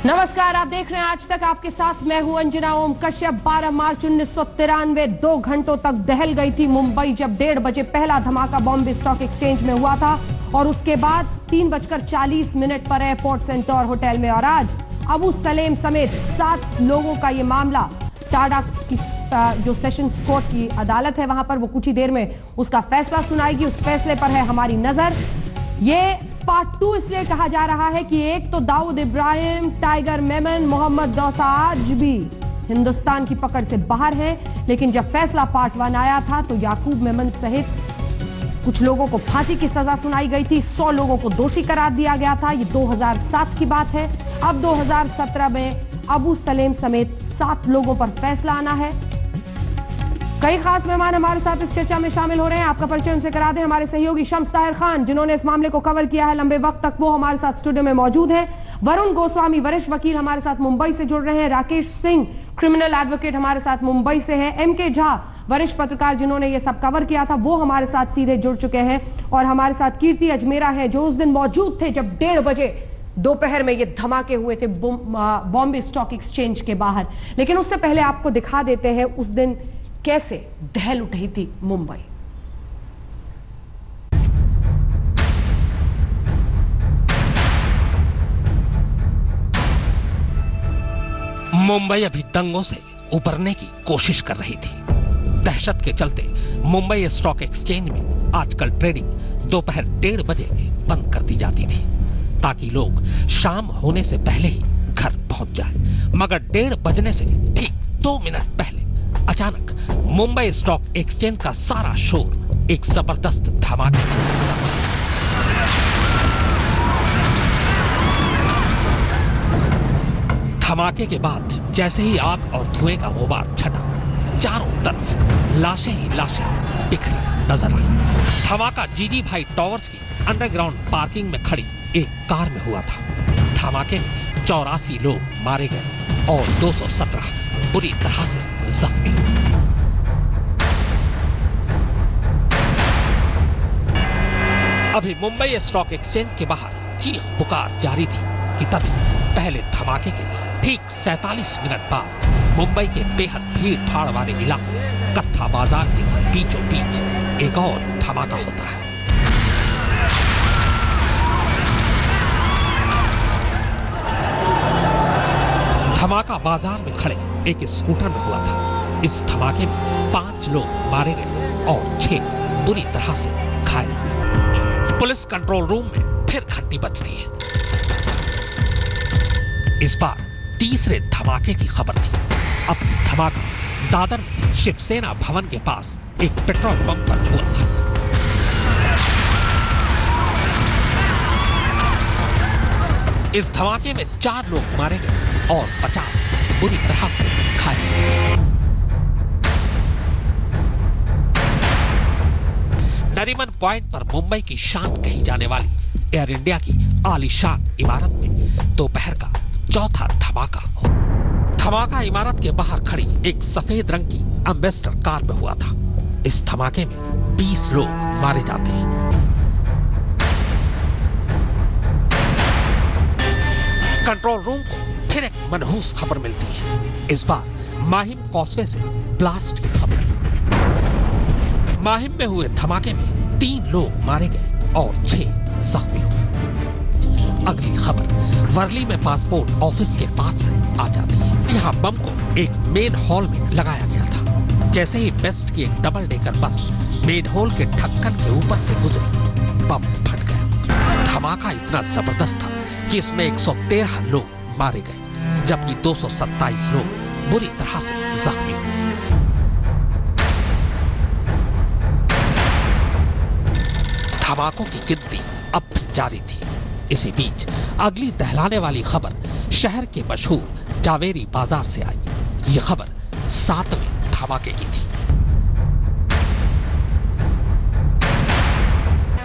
नमस्कार, आप देख रहे हैं आज तक। आपके साथ मैं हूं अंजना ओम कश्यप। 12 मार्च 1993 2 घंटों तक दहल गई थी मुंबई जब 1:30 बजे पहला धमाका बॉम्बे स्टॉक एक्सचेंज में हुआ था और उसके बाद 3:40 पर एयरपोर्ट सेंटोर होटल में। और आज अबू सलेम समेत 7 लोगों का यह मामला टाडा की जो सेशंस कोर्ट की अदालत है वहां पर वो कुछ ही देर में उसका फैसला सुनाएगी। उस फैसले पर है हमारी नजर। ये पार्ट 2 इसलिए कहा जा रहा है कि एक तो दाऊद इब्राहिम, टाइगर मेमन, मोहम्मद दौसा आज भी हिंदुस्तान की पकड़ से बाहर हैं, लेकिन जब फैसला पार्ट 1 आया था तो याकूब मेमन सहित कुछ लोगों को फांसी की सजा सुनाई गई थी। 100 लोगों को दोषी करार दिया गया था। ये 2007 की बात है। अब 2017 में अबू सलेम समेत 7 लोगों पर फैसला आना है। कई खास मेहमान हमारे साथ इस चर्चा में शामिल हो रहे हैं। आपका परिचय उनसे करा दें। हमारे सहयोगी शम्स ताहिर खान, जिन्होंने इस मामले को कवर किया है लंबे वक्त तक, वो हमारे साथ स्टूडियो में मौजूद हैं। वरुण गोस्वामी, वरिष्ठ वकील, हमारे साथ मुंबई से जुड़ रहे हैं। राकेश सिंह, क्रिमिनल एडवोकेट, हमारे साथ मुंबई से हैं। MK झा, वरिष्ठ पत्रकार, जिन्होंने ये सब कवर किया था, वो हमारे साथ सीधे जुड़ चुके हैं। और हमारे साथ कीर्ति अजमेरा है, जो उस दिन मौजूद थे जब 1:30 बजे दोपहर में ये धमाके हुए थे बॉम्बे स्टॉक एक्सचेंज के बाहर। लेकिन उससे पहले आपको दिखा देते हैं उस दिन कैसे दहल उठी थी मुंबई। मुंबई अभी दंगों से उबरने की कोशिश कर रही थी। दहशत के चलते मुंबई स्टॉक एक्सचेंज में आजकल ट्रेडिंग दोपहर 1:30 बजे बंद कर दी जाती थी ताकि लोग शाम होने से पहले ही घर पहुंच जाएं। मगर 1:30 बजने से ठीक 2 मिनट पहले अचानक मुंबई स्टॉक एक्सचेंज का सारा शोर एक जबरदस्त धमाके के बाद जैसे ही आग और धुएं का गुबार छटा, चारों तरफ लाशें ही लाशें बिखरी नजर आई। धमाका जीजी भाई टावर्स की अंडरग्राउंड पार्किंग में खड़ी एक कार में हुआ था। धमाके में 84 लोग मारे गए और 217 बुरी तरह से जख्मी। अभी मुंबई स्टॉक एक्सचेंज के बाहर चीख पुकार जारी थी कि तभी पहले धमाके के ठीक 47 मिनट बाद मुंबई के बेहद भीड़ भाड़ वाले इलाके कत्था बाजार के बीचों बीच एक और धमाका होता है। धमाका बाजार में खड़े एक स्कूटर में हुआ था। इस धमाके में 5 लोग मारे गए और 6 बुरी तरह से घायल हुए। पुलिस कंट्रोल रूम में फिर घंटी बजती है। इस बार तीसरे धमाके की खबर थी। अब धमाका दादर में शिवसेना भवन के पास एक पेट्रोल पंप पर हुआ था। इस धमाके में 4 लोग मारे गए और 50 बुरी तरह से घायल। नरीमन पॉइंट पर मुंबई की शान कही जाने वाली एयर इंडिया की आलीशान इमारत में दोपहर का चौथा धमाका हो। धमाका इमारत के बाहर खड़ी एक सफेद रंग की एम्बेसडर कार में हुआ था। इस धमाके में 20 लोग मारे जाते हैं। कंट्रोल रूम को फिर एक मनहूस खबर मिलती है। इस बार माहिम कॉस्वे से ब्लास्ट की खबर थी। माहिम में हुए धमाके में 3 लोग मारे गए और 6 जख्मी हुए। अगली खबर वर्ली में पासपोर्ट ऑफिस के पास से आ जाती है। यहाँ बम को एक मेन हॉल में लगाया गया था। जैसे ही बेस्ट की एक double decker bus main hall के ढक्कन के ऊपर से गुजरी, बम फट गया। धमाका इतना जबरदस्त था कि इसमें 113 लोग मारे गए जबकि 227 लोग बुरी तरह से जख्मी हुए। धमाकों की गिनती अब भी जारी थी। इसी बीच अगली दहलाने वाली खबर शहर के मशहूर जावेरी बाजार से आई। यह खबर 7वें धमाके की थी।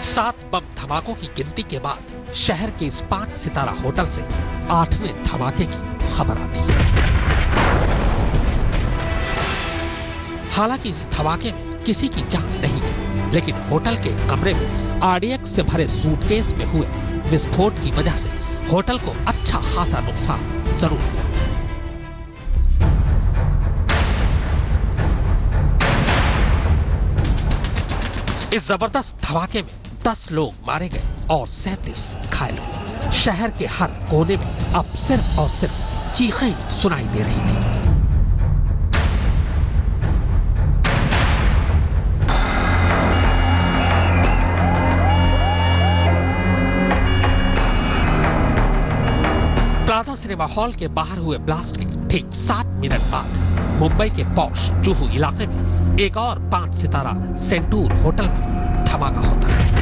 7 बम धमाकों की गिनती के बाद शहर के इस 5 सितारा होटल से 8वें धमाके की खबर आती है। हालांकि इस धमाके में किसी की जान नहीं गई, लेकिन होटल के कमरे में RDX से भरे सूटकेस में हुए विस्फोट की वजह से होटल को अच्छा खासा नुकसान जरूर हुआ। इस जबरदस्त धमाके में 10 लोग मारे गए और 37 घायल हुए। शहर के हर कोने में अब सिर्फ और सिर्फ चीखें सुनाई दे रही थी। प्लाजा सिनेमा हॉल के बाहर हुए ब्लास्ट के ठीक 7 मिनट बाद मुंबई के पॉश जुहू इलाके में एक और 5 सितारा सेंटूर होटल में धमाका होता है।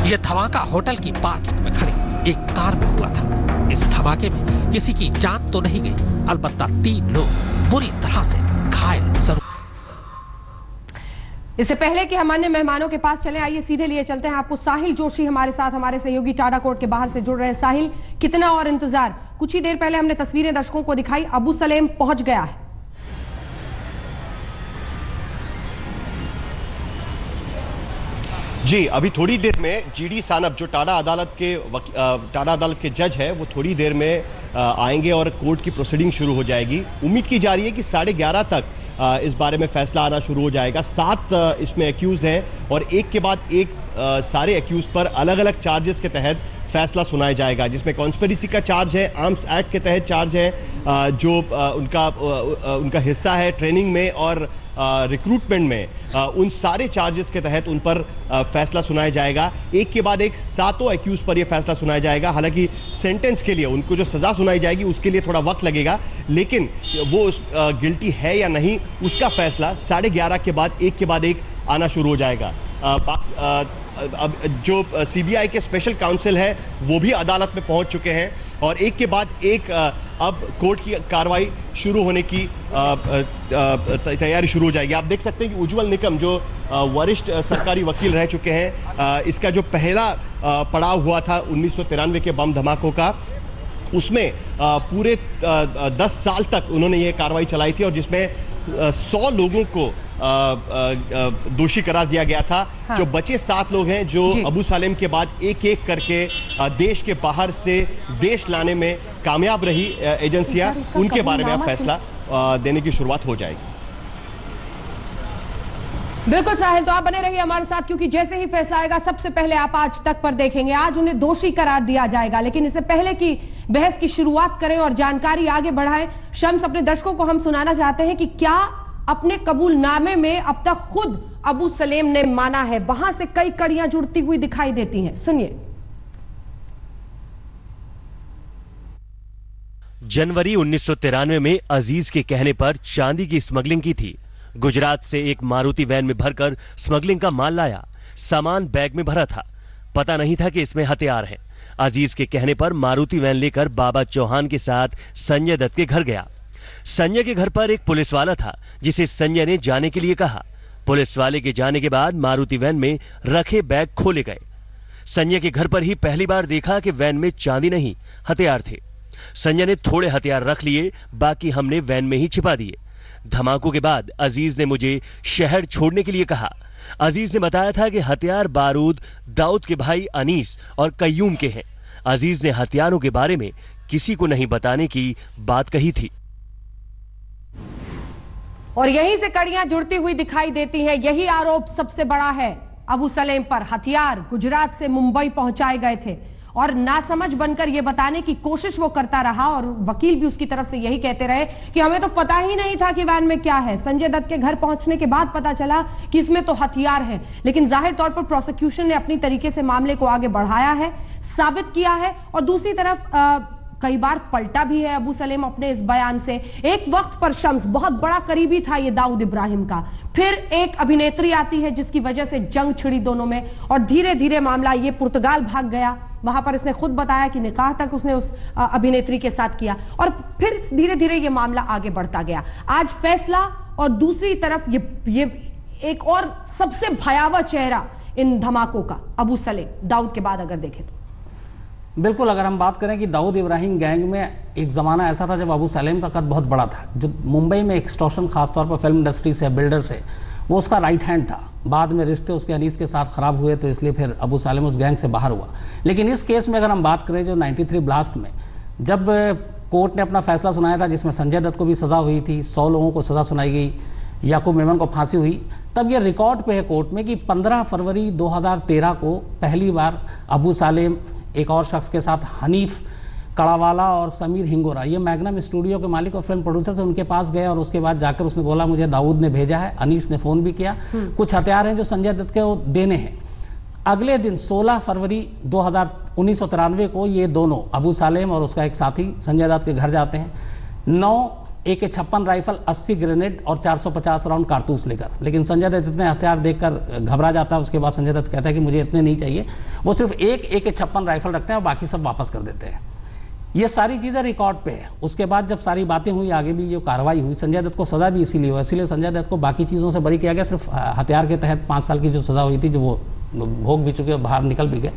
यह धमाका होटल की पार्किंग में खड़ी एक कार में हुआ था। इस धमाके में किसी की जान तो नहीं गई, अलबत्ता 3 लोग बुरी तरह से घायल जरूर। इससे पहले कि हम अन्य मेहमानों के पास चलें, आइए सीधे लिए चलते हैं आपको। साहिल जोशी हमारे साथ, हमारे सहयोगी टाडा कोर्ट के बाहर से जुड़ रहे हैं। साहिल, कितना और इंतजार? कुछ ही देर पहले हमने तस्वीरें दर्शकों को दिखाई, अबू सलेम पहुंच गया है। जी, अभी थोड़ी देर में जीडी सानप जो टाडा अदालत के जज है, वो थोड़ी देर में आएंगे और कोर्ट की प्रोसीडिंग शुरू हो जाएगी। उम्मीद की जा रही है कि 11:30 तक इस बारे में फैसला आना शुरू हो जाएगा। 7 इसमें एक्यूज हैं और एक के बाद एक सारे एक्यूज पर अलग अलग चार्जेस के तहत फैसला सुनाया जाएगा, जिसमें कॉन्स्पिरेसी का चार्ज है, आर्म्स एक्ट के तहत चार्ज है, जो उनका हिस्सा है ट्रेनिंग में और रिक्रूटमेंट में, उन सारे चार्जेस के तहत उन पर फैसला सुनाया जाएगा। एक के बाद एक 7 एक्यूज पर यह फैसला सुनाया जाएगा। हालांकि सेंटेंस के लिए, उनको जो सजा सुनाई जाएगी उसके लिए थोड़ा वक्त लगेगा, लेकिन वो गिल्टी है या नहीं उसका फैसला 11:30 के बाद एक के बाद एक आना शुरू हो जाएगा। अब जो सीबीआई के स्पेशल काउंसिल है वो भी अदालत में पहुंच चुके हैं और एक के बाद एक अब कोर्ट की कार्रवाई शुरू होने की तैयारी शुरू हो जाएगी। आप देख सकते हैं कि उज्जवल निकम जो वरिष्ठ सरकारी वकील रह चुके हैं, इसका जो पहला पड़ाव हुआ था 1993 के बम धमाकों का, उसमें पूरे 10 साल तक उन्होंने ये कार्रवाई चलाई थी और जिसमें 100 लोगों को दोषी करार दिया गया था। हाँ। जो बचे 7 लोग हैं जो अबू सलेम के बाद एक एक करके देश के बाहर से देश लाने में कामयाब रही एजेंसियां, उनके बारे में अब फैसला देने की शुरुआत हो जाएगी। बिल्कुल साहिल, तो आप बने रहिए हमारे साथ, क्योंकि जैसे ही फैसला आएगा सबसे पहले आप आज तक पर देखेंगे। आज उन्हें दोषी करार दिया जाएगा, लेकिन इससे पहले कि बहस की शुरुआत करें और जानकारी आगे बढ़ाएं, शम्स, अपने दर्शकों को हम सुनाना चाहते हैं कि क्या अपने कबूलनामे में अब तक खुद अबू सलेम ने माना है। वहां से कई कड़ियां जुड़ती हुई दिखाई देती हैं, सुनिए। जनवरी 1993 में अजीज के कहने पर चांदी की स्मगलिंग की थी। गुजरात से एक मारुति वैन में भरकर स्मगलिंग का माल लाया। सामान बैग में भरा था, पता नहीं था कि इसमें हथियार हैं। अजीज के कहने पर मारुति वैन लेकर बाबा चौहान के साथ संजय दत्त के घर गया। संजय के घर पर एक पुलिस वाला था जिसे संजय ने जाने के लिए कहा। पुलिस वाले के जाने के बाद मारुति वैन में रखे बैग खोले गए। संजय के घर पर ही पहली बार देखा कि वैन में चांदी नहीं, हथियार थे। संजय ने थोड़े हथियार रख लिए, बाकी हमने वैन में ही छिपा दिए। धमाकों के बाद अजीज ने मुझे शहर छोड़ने के लिए कहा। अजीज ने बताया था कि हथियार बारूद दाऊद के भाई अनीस और कयूम के हैं। अजीज ने हथियारों के बारे में किसी को नहीं बताने की बात कही थी। और यहीं से कड़ियां जुड़ती हुई दिखाई देती हैं। यही आरोप सबसे बड़ा है अबू सलेम पर। हथियार गुजरात से मुंबई पहुंचाए गए थे और नासमझ बनकर यह बताने की कोशिश वो करता रहा, और वकील भी उसकी तरफ से यही कहते रहे कि हमें तो पता ही नहीं था कि वैन में क्या है। संजय दत्त के घर पहुंचने के बाद पता चला कि इसमें तो हथियार है। लेकिन जाहिर तौर पर प्रोसिक्यूशन ने अपनी तरीके से मामले को आगे बढ़ाया है, साबित किया है, और दूसरी तरफ कई बार पलटा भी है अबू सलेम अपने इस बयान से। एक वक्त पर शम्स बहुत बड़ा करीबी था ये दाऊद इब्राहिम का। फिर एक अभिनेत्री आती है जिसकी वजह से जंग छिड़ी दोनों में, और धीरे धीरे मामला ये पुर्तगाल भाग गया। वहां पर इसने खुद बताया कि निकाह तक उसने उस अभिनेत्री के साथ किया, और फिर धीरे धीरे ये मामला आगे बढ़ता गया। आज फैसला, और दूसरी तरफ ये एक और सबसे भयावह चेहरा इन धमाकों का अबू सलेम, दाऊद के बाद अगर देखें तो। बिल्कुल, अगर हम बात करें कि दाऊद इब्राहिम गैंग में एक ज़माना ऐसा था जब अबू सलेम का कद बहुत बड़ा था, जो मुंबई में एक्सटॉर्शन, खासतौर पर फिल्म इंडस्ट्री से, बिल्डर से, वो उसका राइट हैंड था। बाद में रिश्ते उसके अनीस के साथ ख़राब हुए तो इसलिए फिर अबू सालेम उस गैंग से बाहर हुआ। लेकिन इस केस में अगर हम बात करें जो 93 ब्लास्ट में जब कोर्ट ने अपना फैसला सुनाया था, जिसमें संजय दत्त को भी सज़ा हुई थी, 100 लोगों को सज़ा सुनाई गई, याकूब मेमन को फांसी हुई, तब ये रिकॉर्ड पे है कोर्ट में कि 15 फरवरी 2013 को पहली बार अबू सालेम एक और शख्स के साथ हनीफ कड़ावाला और समीर हिंगोरा, ये मैग्नम स्टूडियो के मालिक और फिल्म प्रोड्यूसर थे, उनके पास गए और उसके बाद जाकर उसने बोला मुझे दाऊद ने भेजा है, अनीस ने फ़ोन भी किया, कुछ हथियार हैं जो संजय दत्त के वो देने हैं। अगले दिन 16 फरवरी 1993 को ये दोनों अबू सालेम और उसका एक साथी संजय दत्त के घर जाते हैं, 9 AK-56 राइफल, 80 ग्रेनेड और 450 राउंड कारतूस लेकर। लेकिन संजय दत्त इतने हथियार देखकर घबरा जाता है। उसके बाद संजय दत्त कहता है कि मुझे इतने नहीं चाहिए, वो सिर्फ एक AK-56 राइफल रखते हैं और बाकी सब वापस कर देते हैं। ये सारी चीज़ें रिकॉर्ड पे है। उसके बाद जब सारी बातें हुई, आगे भी जो कार्रवाई हुई, संजय दत्त को सज़ा भी इसीलिए हुआ, इसीलिए संजय दत्त को बाकी चीज़ों से बरी किया गया, सिर्फ हथियार के तहत 5 साल की जो सज़ा हुई थी, जो वो भोग भी चुके, बाहर निकल भी गए।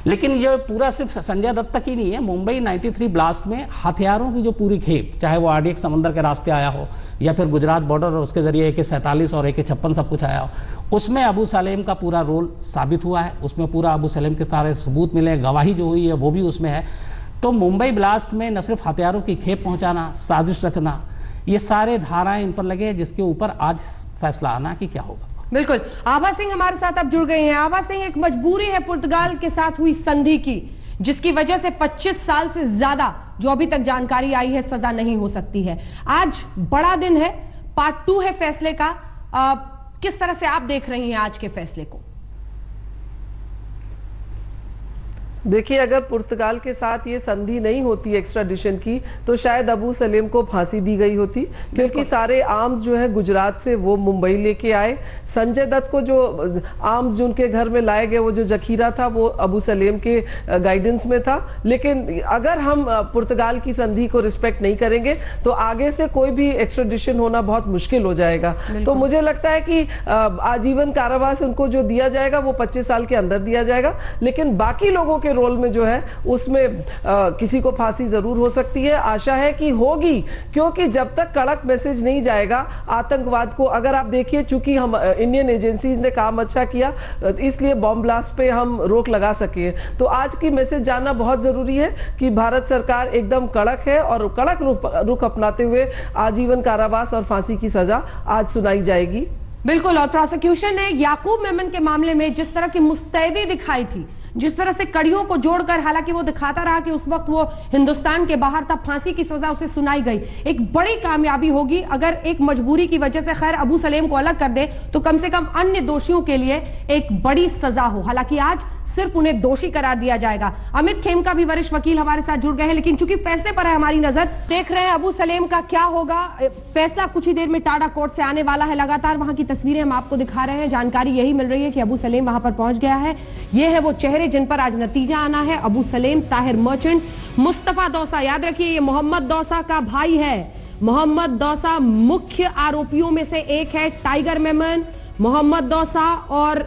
लेकिन ये पूरा सिर्फ संजय दत्त तक ही नहीं है। मुंबई 93 ब्लास्ट में हथियारों की जो पूरी खेप, चाहे वो RDX समंदर के रास्ते आया हो या फिर गुजरात बॉर्डर और उसके जरिए AK-47 और AK-56 सब कुछ आया हो, उसमें अबू सालेम का पूरा रोल साबित हुआ है। उसमें पूरा अबू सालेम के सारे सबूत मिले, गवाही जो हुई है वो भी उसमें है। तो मुंबई ब्लास्ट में न सिर्फ हथियारों की खेप पहुंचाना, साजिश रचना, ये सारे धाराएं इन पर लगे, जिसके ऊपर आज फैसला आना कि क्या होगा। बिल्कुल। आभा सिंह हमारे साथ अब जुड़ गए हैं। आभा सिंह, एक मजबूरी है पुर्तगाल के साथ हुई संधि की, जिसकी वजह से 25 साल से ज्यादा जो अभी तक जानकारी आई है सजा नहीं हो सकती है। आज बड़ा दिन है, पार्ट 2 है फैसले का। किस तरह से आप देख रही हैं आज के फैसले को? देखिए, अगर पुर्तगाल के साथ ये संधि नहीं होती एक्स्ट्राडिशन की तो शायद अबू सलेम को फांसी दी गई होती, क्योंकि सारे आर्म्स जो है गुजरात से वो मुंबई लेके आए। संजय दत्त को जो आर्म्स जो उनके घर में लाए गए, वो जो जखीरा था वो अबू सलेम के गाइडेंस में था। लेकिन अगर हम पुर्तगाल की संधि को रिस्पेक्ट नहीं करेंगे तो आगे से कोई भी एक्स्ट्राडिशन होना बहुत मुश्किल हो जाएगा। तो मुझे लगता है कि आजीवन कारावास उनको जो दिया जाएगा वो 25 साल के अंदर दिया जाएगा, लेकिन बाकी लोगों के रोल में जो है उसमें किसी को फांसी जरूर हो सकती है। आशा है कि होगी, क्योंकि जब तक कड़क मैसेज नहीं जाएगा आतंकवाद को, अगर आप देखिए, चूंकि हम इंडियन एजेंसीज ने काम अच्छा किया इसलिए बॉम्ब ब्लास्ट पे हम रोक लगा सके। तो आज की मैसेज जानना बहुत जरूरी है कि भारत सरकार एकदम कड़क है और कड़क रुख अपनाते हुए आजीवन कारावास और फांसी की सजा आज सुनाई जाएगी। बिल्कुल। और प्रोसिक्यूशन ने याकूब मेमन के मामले में जिस तरह की मुस्तैदी दिखाई थी, जिस तरह से कड़ियों को जोड़कर, हालांकि वो दिखाता रहा कि उस वक्त वो हिंदुस्तान के बाहर था, फांसी की सजा उसे सुनाई गई, एक बड़ी कामयाबी होगी। अगर एक मजबूरी की वजह से खैर अबू सलेम को अलग कर दे तो कम से कम अन्य दोषियों के लिए एक बड़ी सजा हो। हालांकि आज सिर्फ उन्हें दोषी करार दिया जाएगा। अमित खेमका भी वरिष्ठ वकील हमारे साथ जुड़ गए हैं, लेकिन चूंकि फैसले पर है हमारी नजर, देख रहे हैं अबू सलेम का क्या होगा। फैसला कुछ ही देर में टाडा कोर्ट से आने वाला है। लगातार वहां की तस्वीरें हम आपको दिखा रहे हैं। जानकारी यही मिल रही है कि अबू सलेम वहां पर पहुंच गया है। ये है वो चेहरे जिन पर आज नतीजा आना है। अबू सलेम, ताहिर मर्चेंट, मुस्तफा दौसा, याद रखिए ये मोहम्मद दौसा का भाई है। मोहम्मद दौसा मुख्य आरोपियों में से एक है। टाइगर मेमन, मोहम्मद दौसा और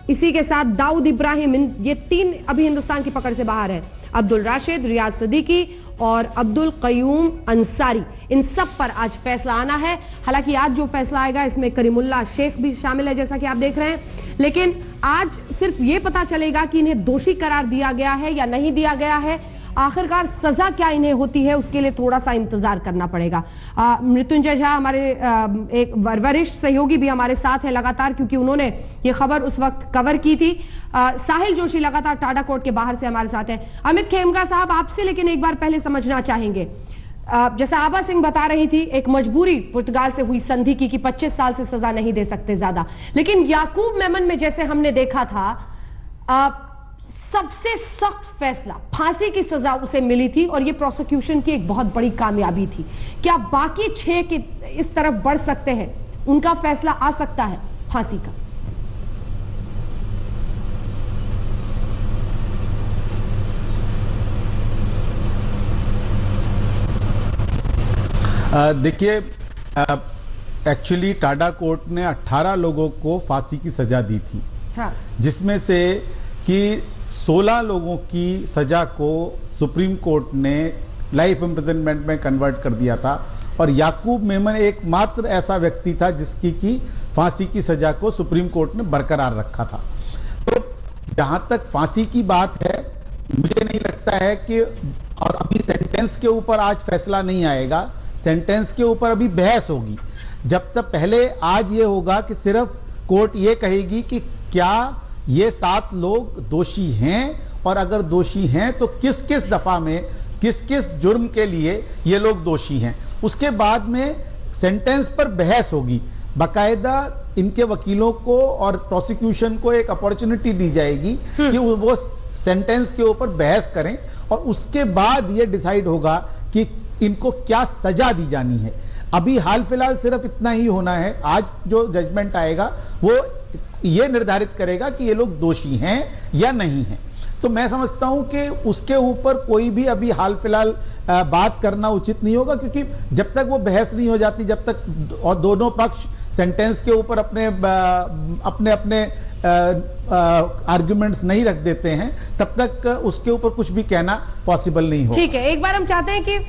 इसी के साथ दाऊद इब्राहिम, ये 3 अभी हिंदुस्तान की पकड़ से बाहर है। अब्दुल राशिद, रियाज सिद्दीकी और अब्दुल कयूम अंसारी, इन सब पर आज फैसला आना है। हालांकि आज जो फैसला आएगा इसमें करीमुल्लाह शेख भी शामिल है, जैसा कि आप देख रहे हैं। लेकिन आज सिर्फ ये पता चलेगा कि इन्हें दोषी करार दिया गया है या नहीं दिया गया है। आखिरकार सजा क्या इन्हें होती है उसके लिए थोड़ा सा इंतजार करना पड़ेगा। मृत्युंजय झा हमारे एक वरिष्ठ सहयोगी भी हमारे साथ है लगातार, क्योंकि उन्होंने ये खबर उस वक्त कवर की थी। साहिल जोशी लगातार टाडा कोर्ट के बाहर से हमारे साथ है। अमित खेमका साहब, आपसे लेकिन एक बार पहले समझना चाहेंगे, जैसा आभा सिंह बता रही थी, एक मजबूरी पुर्तगाल से हुई संधि की कि 25 साल से सजा नहीं दे सकते ज्यादा, लेकिन याकूब मेमन में जैसे हमने देखा था सबसे सख्त फैसला, फांसी की सजा उसे मिली थी और ये प्रोसिक्यूशन की एक बहुत बड़ी कामयाबी थी। क्या बाकी 6 की इस तरफ बढ़ सकते हैं? उनका फैसला आ सकता है फांसी का? देखिए, एक्चुअली टाडा कोर्ट ने 18 लोगों को फांसी की सजा दी थी, जिसमें से कि 16 लोगों की सजा को सुप्रीम कोर्ट ने लाइफ इम्प्रिजनमेंट में कन्वर्ट कर दिया था और याकूब मेमन एकमात्र ऐसा व्यक्ति था जिसकी की फांसी की सजा को सुप्रीम कोर्ट ने बरकरार रखा था। तो जहां तक फांसी की बात है, मुझे नहीं लगता है कि, और अभी सेंटेंस के ऊपर आज फैसला नहीं आएगा, सेंटेंस के ऊपर अभी बहस होगी। जब तक पहले आज ये होगा कि सिर्फ कोर्ट ये कहेगी कि क्या ये 7 लोग दोषी हैं, और अगर दोषी हैं तो किस किस दफा में, किस किस जुर्म के लिए ये लोग दोषी हैं। उसके बाद में सेंटेंस पर बहस होगी, बाकायदा इनके वकीलों को और प्रोसिक्यूशन को एक अपॉर्चुनिटी दी जाएगी कि वो सेंटेंस के ऊपर बहस करें, और उसके बाद ये डिसाइड होगा कि इनको क्या सजा दी जानी है। अभी हाल फिलहाल सिर्फ इतना ही होना है, आज जो जजमेंट आएगा वो ये निर्धारित करेगा कि ये लोग दोषी हैं या नहीं हैं। तो मैं समझता हूं कि उसके ऊपर कोई भी अभी हाल फिलहाल बात करना उचित नहीं होगा, क्योंकि जब तक वो बहस नहीं हो जाती, जब तक और दोनों पक्ष सेंटेंस के ऊपर अपने आर्गुमेंट्स नहीं रख देते हैं, तब तक उसके ऊपर कुछ भी कहना पॉसिबल नहीं होगा। ठीक है, एक बार हम चाहते हैं कि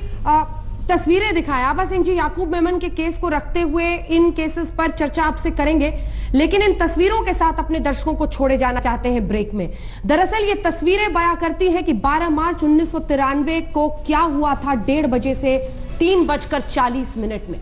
तस्वीरें दिखाएं। आबा सिंह जी, याकूब मेमन के केस को रखते हुए इन केसेस पर चर्चा आपसे करेंगे, लेकिन इन तस्वीरों के साथ अपने दर्शकों को छोड़े जाना चाहते हैं ब्रेक में। दरअसल ये तस्वीरें बयां करती हैं कि 12 मार्च 1993 को क्या हुआ था 1:30 बजे से 3:40 में।